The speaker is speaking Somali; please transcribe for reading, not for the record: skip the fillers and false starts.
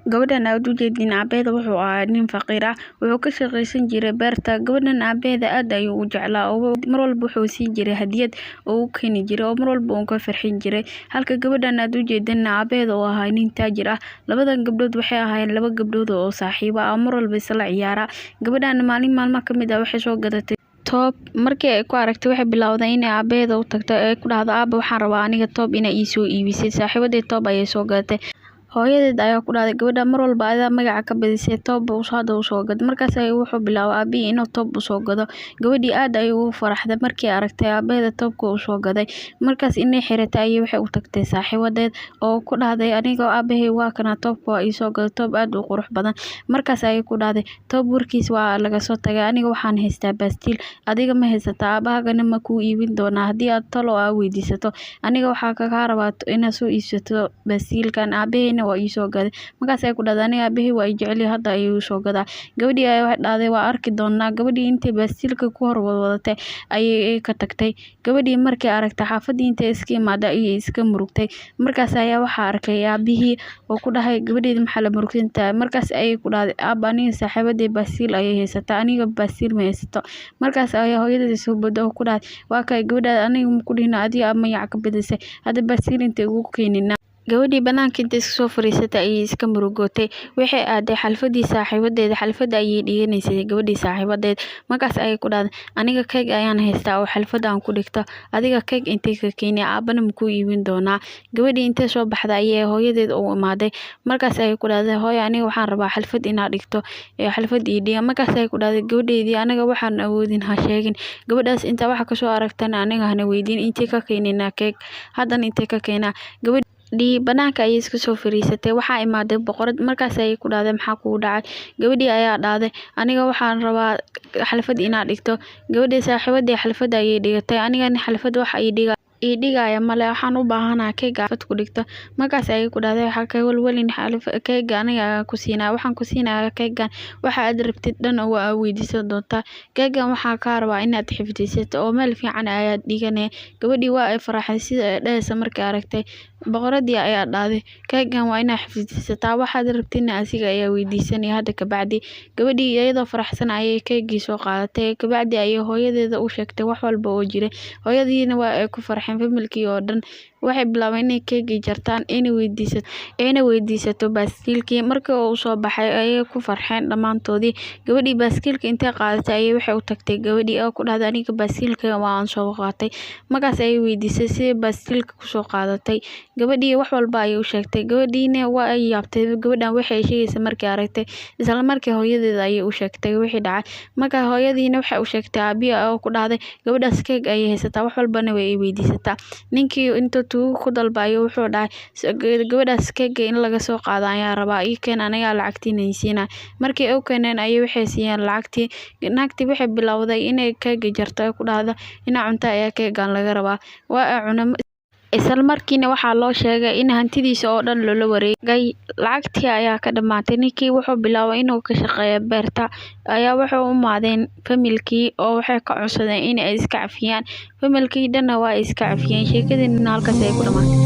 Gabadhan aad u jeedin aabeeda wuxuu ahaa nin faqiir ah, wuxuu ka shaqaysan jiray beerta. Gabadhan aabeeda aad ayuu u jeclaa oo mar walba wuxuu siin jiray hadiyad oo u keeni jiray oo mar walba uu ka farxin jiray. Halka gabadhan aad u jeedin aabeeda uu ahaa nin taajir ah. Labadan gabdhood waxay ahaayeen laba gabdhood oo saaxiibo ah mar walba isla ciyaara. Gabadhan maalmaha ka mid ah waxay soo gadatay toob. Markii ay ku aragtay waxay bilowday inay aabeeda u tagto ee ku dhahdo aabba waxaan rabaa aniga toob inay ii soo iibisay. Saaxiibadeed toob ayay soo gadatay. Hooyadeed ayaa ku dhahday gabadha mar walba adaa magaca ka badisay toob hadda u soo gad. Markaas ayuu wuxuu bilaabay aabihii inuu toob u soo gado. Gabadhii aad ayay ugu faraxday markii ay aragtay aabaheeda toobka uu soo gaday. Markaas inay xiratay ayay waxay u tagtay saaxiibadeed oo ku dhahday aniga aabahay waa kana toobka waa ii soo gaday toob aad u qurux badan. Markaas ayay ku dhahday toob warkiis waa laga soo tagay aniga waxaan haystaa baaskiil adiga ma haysataa aabahagana ma kuu iibin doonaa haddii aad talo aa weydiisato aniga waxaa kaga rabaa inaad soo iibsato baaskiilkan aabahayna waa ii soo gaday. Markaas ay ku dhahday aniga aabahay waa ii jecel hadda ayuu soo gadaa. Gabadhii ayaa waxay dhahday waa arki doonaa. Gabadhii intay baaskiilka ku hor wadatay ayay ka tagtay. Gabadhii markay aragtay xaafadii intay iska imaaday ayay iska murugtay. Markaas ayaa waxaa arkay aabihii oo ku dhahay gabadheeda maxaa la murugsan tahay. Markaas ayay ku dhahday aabba aniga saaxiibaday baaskiil ayay haysataa aniga baaskiil ma haysato. Markaas ayaa hooyadeed soo boodday oo ku dhahday waa kay gabadha aniga ma ku dhihin adiga magaca ka badisay hadda baaskiil intay ugu keenina. Gabadhii banaanka intay iska soo fariisatay ayay iska murugootay. Waxay aaday xalfadii saaxiibadeed. Xalfada ayay dhiganaysay gabadhii saaxiibadeed. Markaas ayay ku dhahday aniga keeg ayaan haystaa oo xalfada aan ku dhigto adiga keeg intay ka keenay aabana ma kuu iibin doonaa. Gabadhii intay soo baxday ayay hooyadeed u imaaday. Markaas ayay ku dhahday hooyo aniga waxaan rabaa xalfad inaad dhigto xalfad ii dhiga. Markaas ayay ku dhahday gabadheedii aniga waxaan awoodin ha sheegin gabadhaas inta wax ka soo aragtana aniga hana weydiin intay ka keenayna keeg haddana intay ka keenaa. Gabadhii banaanka ayay iska soo fariisatay. Waxaa imaaday boqorad. Markaas ayay ku dhahday maxaa kugu dhacay. Gabadhii ayaa dhahday aniga waxaan rabaa xalfad inaad dhigto. Gabadhii saaxiibadeed xalfada ayay dhigatay anigana xalfad wax ii dhigaya male waxaan u baahanahay keeg xalfad ku dhigto. Markaas ayay ku dhahday waxa ka walwalin keeg aniga ku siinaa waxaan ku siinayaa keegan waxa aad rabtid dhan oo aa weydiisan doontaa. Keegan waxaa ka rabaa inaad xifdisato oo meel fiican ayaad dhiganay. Gabadhii waa ay faraxday sida ay dhahaysa markay aragtay. Boqoradii ayaa dhahday keegan waa inaad xifdisataa waxaad rabtidna asiga ayaa weydiisanaya hadda ka bacdi. Gabadhii iyadoo faraxsan ayay keegii soo qaadatay. Ka bacdi ayay hooyadeeda u sheegtay wax walba oo jiray. Hooyadiina waa ay ku farxeen familkii oo dhan. Waxay bilaabeen inay keegii jartaan ayna weydiisato baaskiilkii. Markii uu soo baxay ayay ku farxeen dhammaantoodii. Gabadhii baaskiilka intay qaadatay ayay waxay u tagtay gabadhii oo ku dhahday aniga baaskiilka waa aan soo qaatay. Markaas ayay weydiisay sidee baaskiilka ku soo qaadatay. Gabadhii wax walba ayay u sheegtay. Gabadhiina waa ay yaabtay gabadhan waxay sheegaysa markii aragtay. Isla markii hooyadeeda ayay u sheegtay wixii dhacay. Markaa hooyadiina waxay u sheegtay aabihi oo ku dhahday gabadhaas keeg ayay haysataa wax walbana way i weydiisataa. Ninkii inta tuugo ku dalbayo wuxuu dhahay gabadhaas keega in laga soo qaado ayaa rabaa ii keen aniga lacagtiina siinaa. Markii ay u keeneen ayay waxay siiyeen lacagtii. Naagtii waxay bilowday inay keega jarto ku dhahdo ina cunto ayaa keegan laga rabaa. Waa ay cunay. Isla markiina waxaa loo sheegay in hantidiisa oo dhan loola wareegay. Lacagtii ayaa ka dhamaatay. Ninkii wuxuu bilaabay inuu ka shaqeeyo beerta ayaa wuxuu u imaadeen familkii oo waxay ka codsadeen in ay iska cafiyaan. Familkii dhanna waa iska cafiyeen. Sheekadiina halkaas ay ku dhamaatay.